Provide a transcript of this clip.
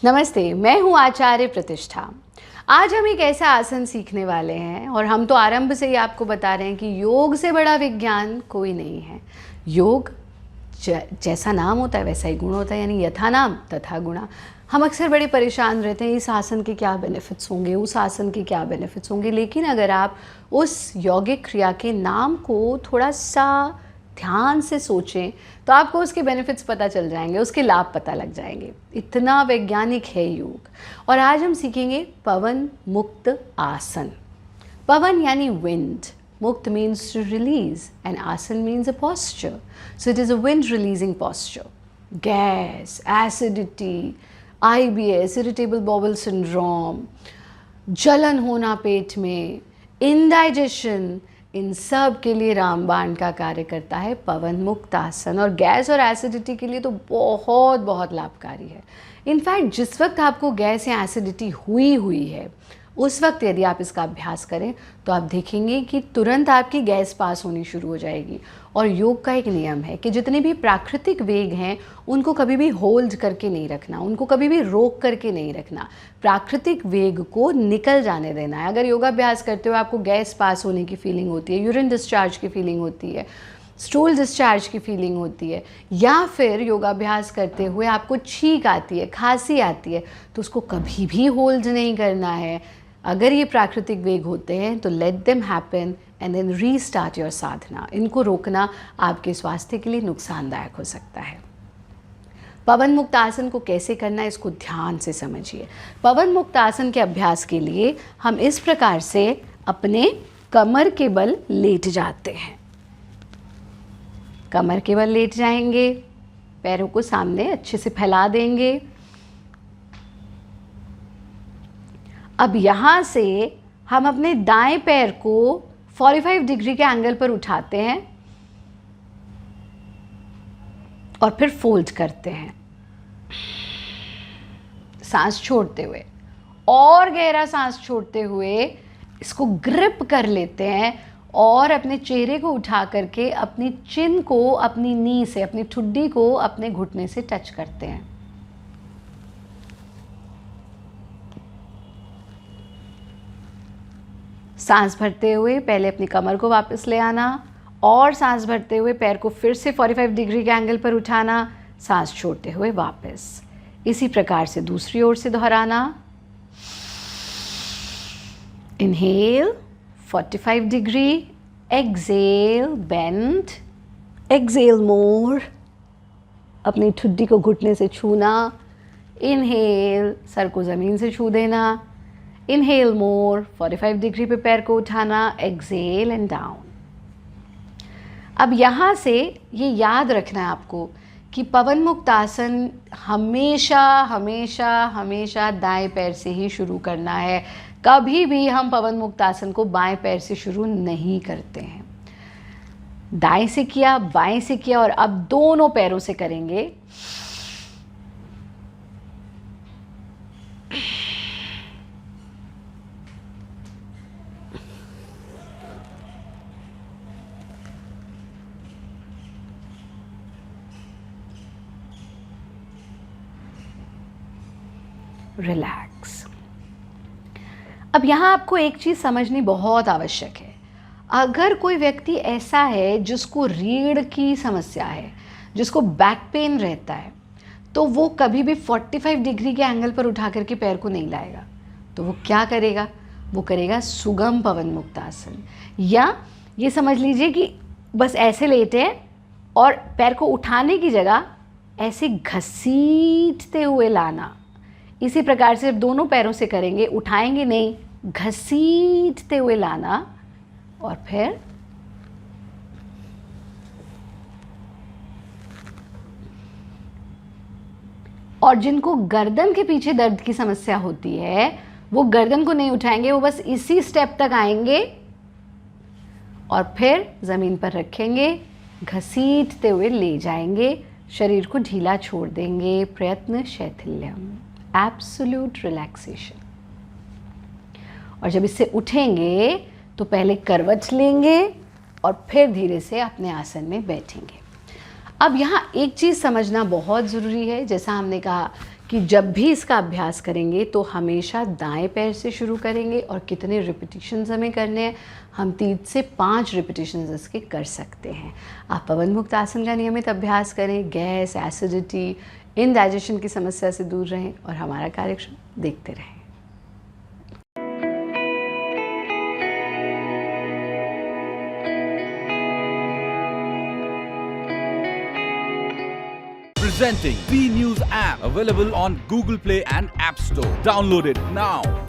नमस्ते, मैं हूँ आचार्य प्रतिष्ठा। आज हम एक ऐसा आसन सीखने वाले हैं और हम तो आरंभ से ही आपको बता रहे हैं कि योग से बड़ा विज्ञान कोई नहीं है। योग जैसा नाम होता है वैसा ही गुण होता है, यानी यथा नाम तथा गुणा। हम अक्सर बड़े परेशान रहते हैं, इस आसन के क्या बेनिफिट्स होंगे, उस आसन के क्या बेनिफिट्स होंगे, लेकिन अगर आप उस यौगिक क्रिया के नाम को थोड़ा सा ध्यान से सोचें तो आपको उसके बेनिफिट्स पता चल जाएंगे, उसके लाभ पता लग जाएंगे। इतना वैज्ञानिक है योग। और आज हम सीखेंगे पवन मुक्त आसन। पवन यानी विंड, मुक्त मीन्स टू रिलीज एंड आसन means a posture. So it is a wind releasing posture. Gas, acidity, IBS, irritable bowel syndrome, जलन होना पेट में, इंडाइजेशन, इन सब के लिए रामबाण का कार्य करता है पवन मुक्त आसन। और गैस और एसिडिटी के लिए तो बहुत बहुत लाभकारी है। इनफैक्ट जिस वक्त आपको गैस या एसिडिटी हुई है उस वक्त यदि आप इसका अभ्यास करें तो आप देखेंगे कि तुरंत आपकी गैस पास होनी शुरू हो जाएगी। और योग का एक नियम है कि जितने भी प्राकृतिक वेग हैं उनको कभी भी होल्ड करके नहीं रखना, उनको कभी भी रोक करके नहीं रखना, प्राकृतिक वेग को निकल जाने देना है। अगर योगाभ्यास करते हुए आपको गैस पास होने की फीलिंग होती है, यूरिन डिस्चार्ज की फीलिंग होती है, स्टूल डिस्चार्ज की फीलिंग होती है, या फिर योगाभ्यास करते हुए आपको छींक आती है, खांसी आती है, तो उसको कभी भी होल्ड नहीं करना है। अगर ये प्राकृतिक वेग होते हैं तो let them happen and then restart your sadhana. इनको रोकना आपके स्वास्थ्य के लिए नुकसानदायक हो सकता है। पवन मुक्त आसन को कैसे करना है इसको ध्यान से समझिए। पवन मुक्त आसन के अभ्यास के लिए हम इस प्रकार से अपने कमर के बल लेट जाते हैं। कमर के बल लेट जाएंगे, पैरों को सामने अच्छे से फैला देंगे। अब यहाँ से हम अपने दाएं पैर को 45 डिग्री के एंगल पर उठाते हैं और फिर फोल्ड करते हैं, सांस छोड़ते हुए, और गहरा सांस छोड़ते हुए इसको ग्रिप कर लेते हैं और अपने चेहरे को उठा करके अपनी चिन को अपनी नी से, अपनी ठुड्डी को अपने घुटने से टच करते हैं। सांस भरते हुए पहले अपनी कमर को वापस ले आना और सांस भरते हुए पैर को फिर से 45 डिग्री के एंगल पर उठाना, सांस छोड़ते हुए वापस। इसी प्रकार से दूसरी ओर से दोहराना। Inhale 45 degree, exhale bend, exhale more, अपनी ठुड्डी को घुटने से छूना। इनहेल, सर को ज़मीन से छू देना। इनहेल मोर, 45 डिग्री पे पैर को उठाना, एक्सेल एंड डाउन। अब यहाँ से ये याद रखना है आपको कि पवन मुक्त आसन हमेशा हमेशा हमेशा दाएं पैर से ही शुरू करना है। कभी भी हम पवन मुक्त आसन को बाएं पैर से शुरू नहीं करते हैं। दाएं से किया, बाएं से किया, और अब दोनों पैरों से करेंगे। रिलैक्स। अब यहाँ आपको एक चीज़ समझनी बहुत आवश्यक है। अगर कोई व्यक्ति ऐसा है जिसको रीढ़ की समस्या है, जिसको बैक पेन रहता है, तो वो कभी भी 45 डिग्री के एंगल पर उठा करके पैर को नहीं लाएगा। तो वो क्या करेगा? वो करेगा सुगम पवन मुक्त आसन। या ये समझ लीजिए कि बस ऐसे लेटे और पैर को उठाने की जगह ऐसे घसीटते हुए लाना। इसी प्रकार से दोनों पैरों से करेंगे, उठाएंगे नहीं, घसीटते हुए लाना और फिर और जिनको गर्दन के पीछे दर्द की समस्या होती है वो गर्दन को नहीं उठाएंगे, वो बस इसी स्टेप तक आएंगे और फिर ज़मीन पर रखेंगे, घसीटते हुए ले जाएंगे, शरीर को ढीला छोड़ देंगे। प्रयत्न शैथिल्यम, एब्सोल्यूट रिलैक्सेशन। और जब इससे उठेंगे तो पहले करवट लेंगे और फिर धीरे से अपने आसन में बैठेंगे। अब यहाँ एक चीज़ समझना बहुत ज़रूरी है। जैसा हमने कहा कि जब भी इसका अभ्यास करेंगे तो हमेशा दाएं पैर से शुरू करेंगे और कितने रिपीटिशंस हमें करने हैं, हम 3 से 5 रिपीटिशंस इसके कर सकते हैं। आप पवन मुक्त आसन का नियमित अभ्यास करें, गैस, एसिडिटी, इनडाइजेशन की समस्या से दूर रहें और हमारा कार्यक्रम देखते रहें। Presenting B News app, available on Google Play and App Store. Download it now.